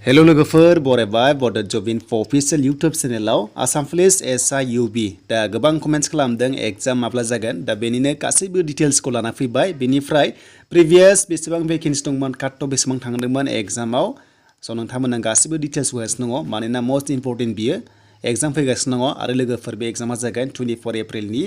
Hello लोगोफोर बरायबाय बड जब इनफो अफिशियेल इउटुब चेनेलाव आसाम पुलिस SIUB दा गोबां कमेन्ट्स खालामदों एग्जाम माब्ला जागोन दा बेनिनो गासैबो डिटेल्सखौ लाना फैबाय बेनिफ्राय प्रिभियास बेसेबां भेकेन्सि दंमोन काट बेसेबां थांदोंमोन एग्जामाव स' नोंथांमोना गासैबो डिटेल्स होगासिनो दङ मानोना मोस्ट इम्परटेन्ट बियो एग्जाम फैगासिनो दङ आरो लोगोफोर बे एग्जामा जागोन 24 एप्रिलनि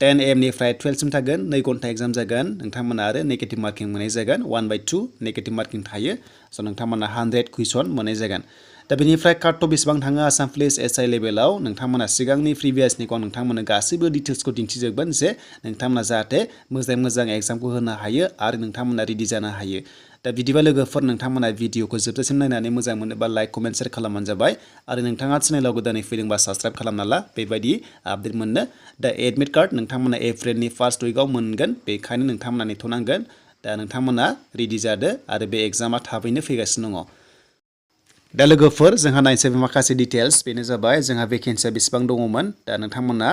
10 AM निफ्राय 12 सिम थागोन 2 घन्टा एग्जाम जागोन नोंथांमोना आरो नेगेटिभ मार्किं मोननाय जागोन 1/2 नेगेटिभ मार्किं थायो स' नोंथांमोना 100 कुइसन मोननाय जागोन दा बेनिफ्राय काट बेसेबां थाङो आसाम पुलिस SI लेभेलाव नोंथांमोना सिगांनि प्रिभियासनिखौ नोंथांमोना गासैबो डिटेल्सखौ दिन्थिजोबगोन जे नोंथांमोना जाहाथे मोजां एग्जामखौ होनो हायो आरो नोंथांमोना रेडि जानो हायो दा बिदिबा लोगोफोर नोंथांमोना भिडिअखौ जोबजासिम नायनानै मोजां मोनोबा लाइक कमेन्ट शेयार खालामबानो जाबाय आरो नोंथाङा चेनेलाव गोदानै फैदोंबा साबस्क्राइब खालामना ला बेबायदि आपडेट मोननो दा एडमिट कार्ड नोंथांमोना एप्रिलनि फार्स्ट उइकआव मोनगोन बेखायनो नोंथांमोना नेथ'नांगोन दा नोंथांमोना रेडि जादो आरो बे एग्जामा थाबैनो फैगासिनो दङ दा लोगोफोर जोंहा नायनोसै माखासे डिटेल्स बेनो जाबाय जोंहा भेकेन्सिया बेसेबां दङमोन दा नोंथांमोना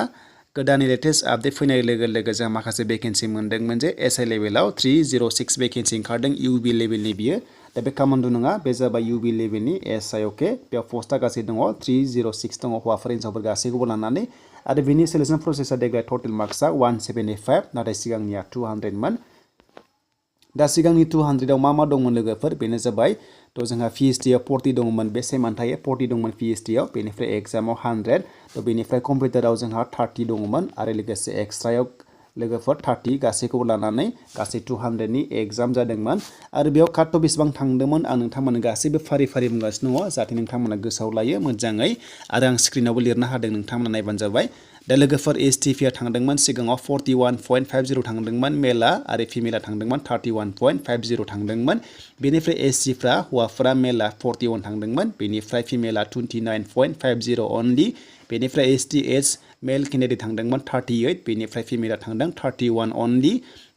गोदाननि लेटेस्ट आपडेट फैनाय लोगो लोगो जोंहा माखासे भेकेन्सि मोनदोंमोन जे SI लेभेलाव 306 भेकेन्सि ओंखारदों UB लेभेलनि बियो दा बे कामान्ड नङा बे जाबाय UB लेभेलनि SI अके बेयाव पस्टआ गासै दङ 306 दङ हौवाफोर हिन्जावफोर गासैखौबो लानानै आरो बिनि सेलेक्सन प्रसेसआ देग्लाय टटेल मार्क्सआ 175 नाथाय सिगांनिया 200 मोन दा सिगांनि 200 आव मा दंमोन लोगोफोर बेनो जाबाय तो जोंहा PhD आव 40 दंमोन बे सेम थायो 40 दंमोन PhD आव बेनिफ्राय एग्जामाव 100 तो बेनिफ्राय कम्पिउटाराव जोंहा 30 दंमोन आरो लोगोसे एक्सट्रायाव लोगोफोर 30 गासैखौबो लानानै गासै 200 नि एग्जाम जादोंमोन आरो बेयाव काट बेसेबां थांदोंमोन आं नोंथांमोननो गासैबो फारि बुंगासिनो दङ जाहाथे नोंथांमोना गोसोआव लायो मोजाङै आरो आं स्क्रिनावबो लिरना होदों नोंथांमोना नायबानो जाबाय दा लोगोफोर STP थांदोंमोन सिगाङाव 41.50 थांदोंमोन मेला आरो फिमेला थांदोंमोन 31.50 थांदोंमोन बेनिफ्राय SC हौवाफोरा मेला 41 थांदोंमोन बेनिफ्राय फिमेला 29.50 अनलि बेनिफ्राय STH मेल केन्डिडेट थांदोंमोन 38 बेनिफ्राय फिमेला थांदों 31 अनलि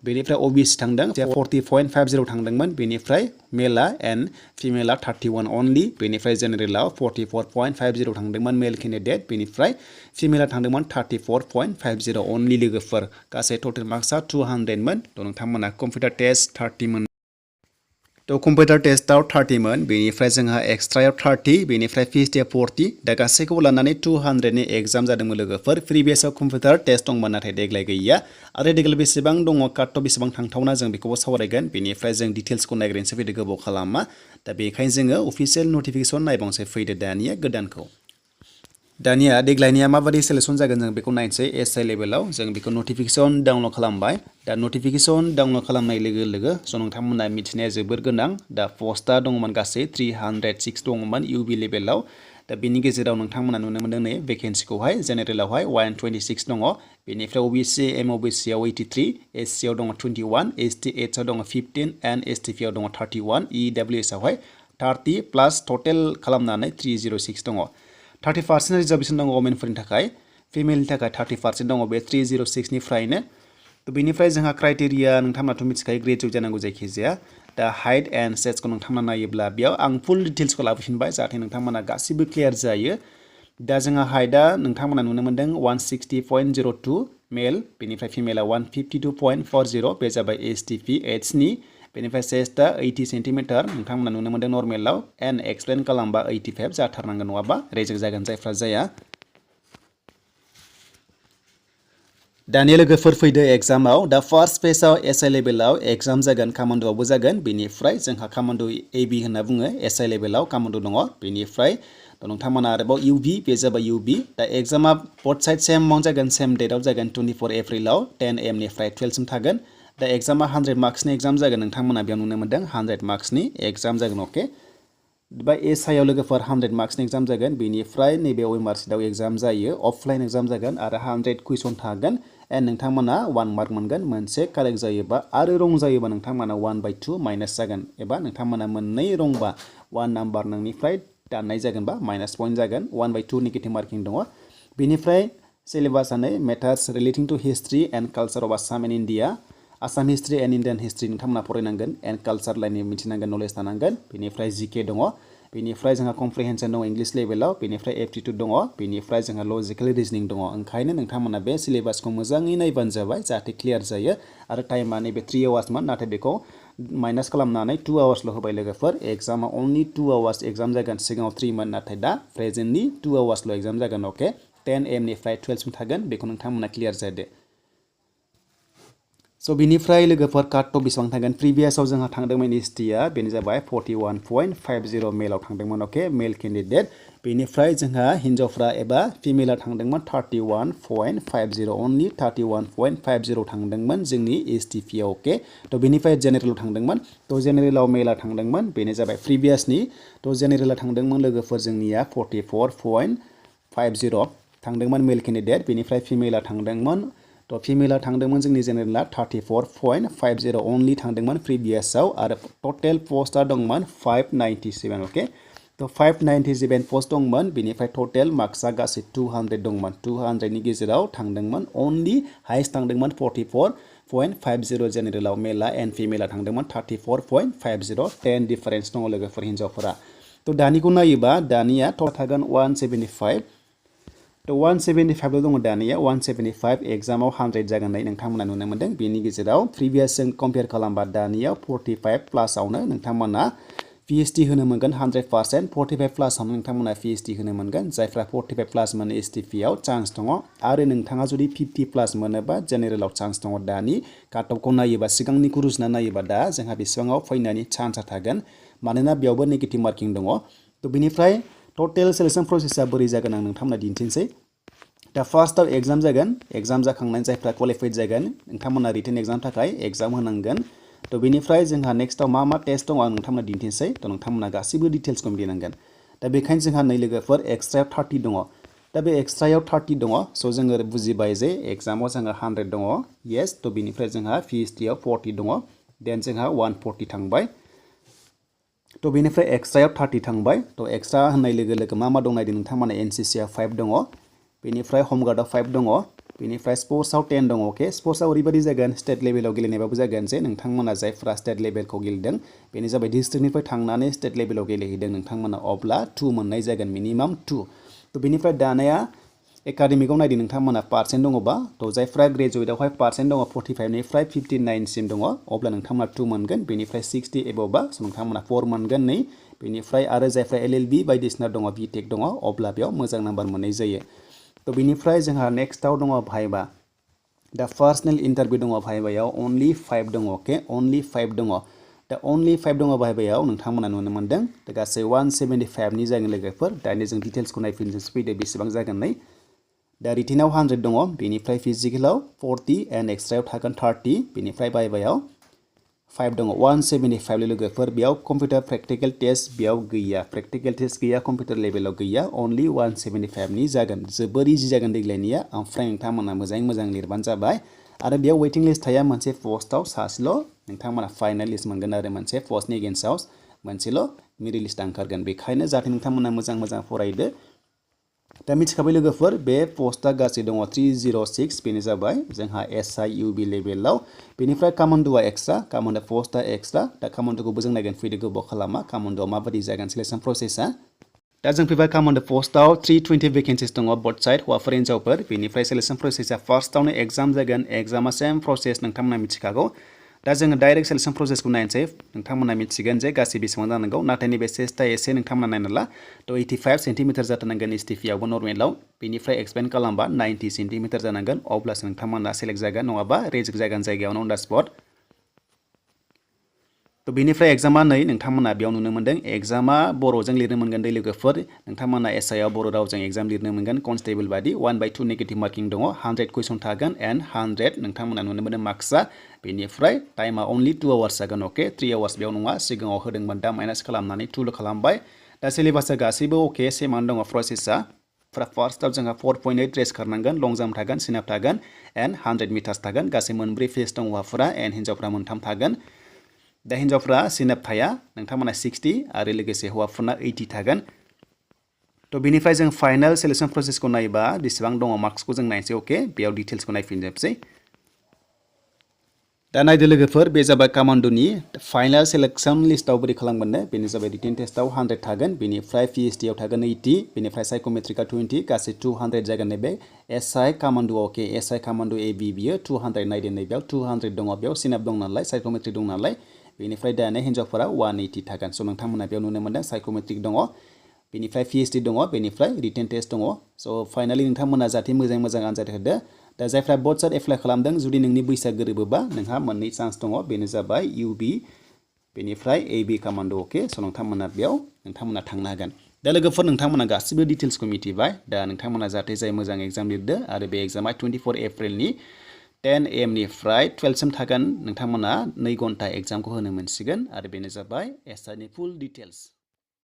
बेनिफ्राय OBC थांदों 40.50 थांदोंमोन बेनिफ्राय मेला एन्ड फिमेला 31 अनलि बेनिफ्राय जेनेरेलाव 44.50 थांदोंमोन मेल केन्डिडेट बेनिफ्राय फिमेला थांदोंमोन 34.50 अनलि लोगोफोर गासै टटेल मार्क्सआ 200 मोन थ' नोंथांमोना कम्पिउटार टेस्ट 30 मोन तो कम्पिउटार टेस्टआव 30 मोन बेनिफ्राय जोंहा एक्सट्रायाव 30 बेनिफ्राय PhD 40 दा गासैखौबो लानानै 200 नि एग्जाम जादोंमोन लोगोफोर प्रिभियासआव कम्पिउटार टेस्ट दंमोन नाथाय देग्लाय गैया आरो देग्लाय बेसेबां दङ काट बेसेबां थांथावना जों बेखौबो सावरायगोन बेनिफ्राय जों डिटेल्सखौ नायग्रोनोसै फैदो गोबाव खालामा दा बेखायनो जोङो अफिसियेल नटिफिकेसन नायबावनोसै फैदो दानिया गोदानखौ दानिया देग्लायनिया माबायदि सेलेक्सन जागोन जों बेखौ नायनोसै SI लेभेलाव जों बेखौ नटिफिकेसन डाउनलड खालामबाय दा नटिफिकेसन डाउनलड खालामनाय लोगो लोगो स' नोंथांमोना मिथिनाया जोबोर गोनां दा पस्टआ दंमोन गासै 306 दंमोन UB लेभेलाव दा बेनि गेजेराव नोंथांमोना नुनो मोनदों नै भेकेन्सिखौहाय जेनेरेलावहाय 126 दङ बेनिफ्राय OBC MOBC आव 83 SC आव दङ 21 STH आव दङ 15 एन्ड STP आव दङ 31 EWS आवहाय 30 प्लास टटेल खालामनानै 306 दङ 30% रिजार्भेसन दङ वमेनफोरनि थाखाय फिमेलनि थाखाय 30% दङ बे 306 निफ्रायनो तो बेनिफ्राय जोंहा क्राइटेरिया नोंथांमोनाथ' मिथिखायो ग्रेजुवेट जानांगौ जायखिजाया दा हाइट एन्ड सेट्सखौ नोंथांमोना नायोब्ला बेयाव आं फुल डिटेल्सखौ लाबोफिनबाय जाहाथे नोंथांमोना गासिबो क्लियार जायो दा जोंहा हाइटआ नोंथांमोना नुनो मोनदों 160.02 मेल बेनिफ्राय फिमेला 152.40 बे जाबाय STPH नि बेनिफ्राय चेस्टआ 80 सेन्टिमिटार नोंथांमोना नुनो मोनदों नर्मेलाव एन्ड एक्सप्लेन खालामबा 85 जाथारनांगोन नङाबा रेजेक्ट जागोन जायफ्रा जाया दानिया लोगोफोर फैदो एग्जामाव दा फार्स्ट फेजआव SI लेभेलाव एग्जाम जागोन कामान्ड'आवबो जागोन बेनिफ्राय जोंहा कामान्ड' AB होनना बुङो SI लेभेलाव कामान्ड' दङ बेनिफ्राय नोंथांमोना आरोबाव UB बे जाबाय UB दा एग्जामा बथ साइड सेमाव जागोन सेम डेटआव जागोन 24 एप्रिलाव 10 AM निफ्राय 12 सिम थागोन दा एग्जामा 100 मार्क्सनि एग्जाम जागोन नोंथांमोना बेयाव नुनो मोनदों 100 मार्क्सनि एग्जाम जागोन अके बा SI आव लोगोफोर 100 मार्क्सनि एग्जाम जागोन बेनिफ्राय नैबे OMR सिटआव एग्जाम जायो अफलाइन एग्जाम जागोन आरो 100 कुइसन थागोन एन्ड नोंथांमोना 1 मार्क मोनगोन मोनसे कारेक्ट जायोबा आरो रं जायोबा नोंथांमोना 1/2 माइनास जागोन एबा नोंथांमोना मोननै रंबा 1 नाम्बार नोंनिफ्राय दाननाय जागोनबा माइनास पइन्ट जागोन 1/2 नेगेटिभ मार्किं दङ बेनिफ्राय सिलेबासानो matters relating to history and culture of Assam and India Assam history and Indian history नोंथांमोना फरायनांगोन एन्ड कालचार लाइननि मिथिनांगोन नलेज थानांगोन बेनिफ्राय GK दङ बेनिफ्राय जोंहा कम्प्रिहेन्सन दङ इंलिश लेभेलाव बेनिफ्राय एप्टिट्युड दङ बेनिफ्राय जोंहा लजिकेल रिजनिं दङ ओंखायनो नोंथांमोना बे सिलेबासखौ मोजाङै नायबानो जाबाय जाहाथे क्लियार जायो आरो टाइमा नैबे 3 आवार्समोन नाथाय बेखौ माइनास खालामनानै 2 आवार्सल' होबाय लोगोफोर एग्जामा only 2 आवार्स एग्जाम जागोन सिगाङाव 3 मोन नाथाय दा प्रेजेन्टनि 2 आवार्सल' एग्जाम जागोन अके 10 AM निफ्राय 12 सिम थागोन बेखौ नोंथांमोना क्लियार जादो स' बिनिफ्राय लोगोफोर काट अफ बेसेबां थांगोन प्रिभियासआव जोंहा थांदोंमोन एसटिआ बेनो जाबाय 41.50 मेलाव थांदोंमोन अके मेल केन्डिडेट बेनिफ्राय जोंहा हिन्जावफ्रा एबा फिमेला थांदोंमोन 31.50 अनलि 31.50 थांदोंमोन जोंनि एसटिपिआव अके थ' बेनिफ्राय जेनेरेलाव थांदोंमोन थ' जेनेरेलाव मेला थांदोंमोन बेनो जाबाय प्रिभियासनि थ' जेनेरेला थांदोंमोन लोगोफोर जोंनिया 44.50 थांदोंमोन मेल केन्डिडेट बेनिफ्राय फिमेला थांदोंमोन थ' फिमेला थांदोंमोन जोंनि जेनेरेला 34.50 अनलि थांदोंमोन प्रिभियासआव आरो टटेल पस्टआ दंमोन 597 अके थ' 597 पस्ट दंमोन बेनिफ्राय टटेल मार्क्सआ गासै 200 दंमोन 200 नि गेजेराव थांदोंमोन अनलि हाइस्ट थांदोंमोन 44.50 जेनेरेलाव मेला एन्ड फिमेला थांदोंमन 34.50 10 डिफारेन्स दङ लोगोफोर हिन्जावफोरा थ' दानिखौ नायोबा दानिया टटेल थागोन 175 थ' 175 दङ दानिया 175 एग्जामाव 100 जागोननाय नोंथांमोना नुनो मोनदों बेनि गेजेराव प्रिभियासजों कम्पेयार खालामबा दानियाव 45 प्लासआवनो नोंथांमोना पिएचडि होनो मोनगोन 100% 45 प्लासआवनो नोंथांमोना पिएचडि होनो मोनगोन जायफ्रा 45 प्लास मोनो एसटिपिआव चान्स दङ आरो नोंथाङा जुदि 50 प्लास मोनोबा जेनेरेलाव चान्स दङ दानि काट अफखौ नायोबा सिगांनिखौ रुजुना नायोबा दा जोंहा बेसेबाङाव फैनायनि चान्सआ थागोन मानोना बेयावबो नेगेटिभ मार्किं दङ थ' बेनिफ्राय टटेल सेलेक्शन प्रसेसआ बोरै जागोन आं नोंथांमोना दिन्थिनोसै दा फार्स्टआव एग्जाम जागोन एग्जाम जाखांनानै जायफ्रा क्वालिफाइड जागोन नोंथांमोना रिटेन एग्जाम थाखाय एग्जाम होनांगोन थ' बेनिफ्राय जोंहा नेक्स्टआव मा टेस्ट दङ आं नोंथांमोना दिन्थिनोसै थ' नोंथांमोना गासैबो डिटेल्सखौ मिलायनांगोन दा बेखायनो जोंहा नै लोगोफोर एक्सट्रायाव 30 दङ दा बे एक्सट्रायाव 30 दङ स' जोङो बुजिबाय जे एग्जामाव जोंहा 100 दङ येस थ' बेनिफ्राय जोंहा पिएचडिआव 40 दङ देन जोंहा 140 थांबाय थ' बेनिफ्राय एक्सट्रायाव 30 थांबाय थ' एक्सट्रा होननाय लोगो लोगो मा दं नायदो नोंथांमोना एनसिसिआव 5 दङ बेनिफ्राय हमगार्डआव 5 दङ बेनिफ्राय स्पर्ट्सआव 10 दङ अके स्पर्ट्सआव ओरैबायदि जागोन स्टेट लेभेलाव गेलेनायबाबो जागोन जे नोंथांमोना जायफ्रा स्टेट लेभेलखौ गेलेदों बेनो जाबाय डिस्ट्रिक्टनिफ्राय थांनानै स्टेट लेभेलाव गेलेहैदों नोंथांमोना अब्ला 2 मोननाय जागोन मिनिमाम 2 थ' बेनिफ्राय दानाया एकाडेमिकआव नायदो नोंथांमोना पार्सेन्ट दङबा थ' जायफ्रा ग्रेजुवेटआवहाय पार्सेन्ट दङ 45 निफ्राय 59 सिम दङ अब्ला नोंथांमोना 2 मोनगोन बेनिफ्राय 60 एबवबा नोंथांमोना 4 मोनगोन नै बेनिफ्राय आरो जायफ्रा एलएलबि बायदिसिना दङ बिटेक दङ अब्ला बेयाव मोजां नाम्बार मोननाय जायो थ' बेनिफ्राय जोंहा नेक्स्टआव दङ भाइबा दा पार्सनेल इन्टारभिउ दङ भाइबायाव अनलि 5 दङ अके अनलि 5 दङ दा अनलि 5 दङ भाइबायाव नोंथांमोना नुनो मोनदों दा गासै 175 नि जागोन लोगोफोर दानि जों डिटेल्सखौ नायफिननोसै फैदो बेसेबां जागोन नै दा रिटेनाव 100 दङ बेनिफ्राय फिजिकेलाव 40 एन्ड एक्सट्रायाव थागोन 30 बेनिफ्राय भाइबायाव 5 दङ 175 लोगोफोर बेयाव कम्पिउटार प्रेक्टिकल टेस्ट बेयाव गैया प्रेक्टिकल टेस्ट गैया कम्पिउटार लेभेलाव गैया अनलि 175 नि जागोन जोबोर इजि जागोन देग्लायनिया ओमफ्राय नोंथांमोना मोजां लिरबानो जाबाय आरो बेयाव वेटिं लिस्ट थाया मोनसे पस्टआव सासेल' नोंथांमोना फाइनाल लिस्ट मोनगोन आरो मोनसे पस्टनि एगेन्स्टआव मोनसेल' मेरिट लिस्ट ओंखारगोन बेखायनो जाहाथे नोंथांमोना मोजां फरायदो दा मिथिखाबाय लोगोफोर बे पस्टआ गासै दङ 306 बेनो जाबाय जोंहा एसआइ इउबि लेभेलाव बेनिफ्राय कामान्ड'आ एक्सट्रा कामान्ड' पस्टआ एक्सट्रा दा कामान्ड'खौबो जों नायगोन फैदो गोबाव खालामा कामान्ड'आव माबायदि जागोन सिलेक्शन प्रसेसआ दा जों फैबाय कामान्ड' पस्टआव 320 भेकेन्सिस दङ बोथ साइड हौवाफोर हिन्जावफोर बेनिफ्राय सिलेक्शन प्रसेसआ फार्स्टआवनो एग्जाम जागोन एग्जामा सेम प्रसेस नोंथांमोना मिथिखागौ दा जोङो डाइरेक्ट सिलेक्शन प्रसेसखौ नायनोसै नोंथांमोना मिथिगोन जे गासै बेसेबां जानांगौ नाथाय नैबे चेस्टआ एसे नोंथांमोना नायना ला थ' 85 सेन्टिमिटार जाथारनांगोन एसटिपिआवबो नर्मेलाव बेनिफ्राय एक्सपेन्ड खालामबा 90 सेन्टिमिटार जानांगोन अब्लासो नोंथांमोना सेलेक्ट जागोन नङाबा रेजेक्ट जागोन जायगायावनो अन दा स्पट थ' बेनिफ्राय एग्जामा नै नोंथांमोना बेयाव नुनो मोनदों एग्जामा बर'जों लिरनो मोनगोन दै लोगोफोर नोंथांमोना एसआइआव बर' रावजों एग्जाम लिरनो मोनगोन कनस्टेबल बादि 1/2 नेगेटिभ मार्किं दङ 100 कुइसन थागोन एन्ड 100 नोंथांमोना नुनो मोनो मार्क्सआ बेनिफ्राय टाइमा अनलि 2 आवार्स जागोन अके 3 आवार्स बेयाव नङा सिगाङाव होदोंमोन दा माइनास खालामनानै 2ल' खालामबाय दा सिलेबासआ गासैबो अके सेमानो दङ प्रसेसआ फार्स्टआव जोंहा 4.8 रेस खारनांगोन लं जाम्प थागोन सिनाप थागोन एन्ड 100 मिटार्स थागोन गासै मोनब्रै फेज दं हौवाफोरा एन्ड हिन्जावफोरा मोनथाम थागोन दा हिन्जावफ्रा सिनाप थाया नोंथांमोना 60 आरो लोगोसे हौवाफोरना 80 थागोन थ' बेनिफ्राय जों फाइनाल सिलेक्शन प्रसेसखौ नायोबा बेसेबां दङ मार्क्सखौ जों नायनोसै अके बेयाव डिटेल्सखौ नायफिनजोबसै दा नायदो लोगोफोर बे जाबाय कामान्ड'नि फाइनाल सिलेक्शन लिस्टआव बोरै खालामगोननो बेनो जाबाय रिटेन टेस्टआव 100 थागोन बेनिफ्राय पिएचडिआव थागोन 80 बेनिफ्राय साइकोमेट्रिकआ 20 गासै 200 जागोन नैबे एसआइ कामान्ड' अके एसआइ कामान्ड' एबि बियो 200 नायदो नैबेयाव 200 दङ बेयाव सिनाप दं नालाय साइकोमेट्रिक दं नालाय बेनिफ्राय दाने हिन्जावफोरा 180 थागोन स' नोंथांमोना बेयाव नुनो मोनदों साइकोमेट्रिक दङ बेनिफ्राय PhD दङ बेनिफ्राय रिटेन टेस्ट दङ स' फाइनाली नोंथांमोना जाहाथे मोजां आनजाद होदो दा जायफ्रा बोथ साइड एप्लाइ खालामदों जुदि नोंनि बैसोआ गोरोबोबा नोंहा मोननै चान्स दङ बेनो जाबाय UB बेनिफ्राय AB कमान्ड अके स' नोंथांमोना बेयाव नोंथांमोना थांनो हागोन दा लोगोफोर नोंथांमोना गासिबो डिटेल्सखौ मिथिबाय दा नोंथांमोना जाहाथे जाय मोजां एग्जाम लिरदो आरो बे एग्जामा 24 एप्रिलनि 10 AM निफ्राय 12 सिम थागोन नोंथांमोना 2 घन्टा एग्जामखौ होनो मोनसिगोन आरो बेनो जाबाय एसआइनि फुल डिटेल्स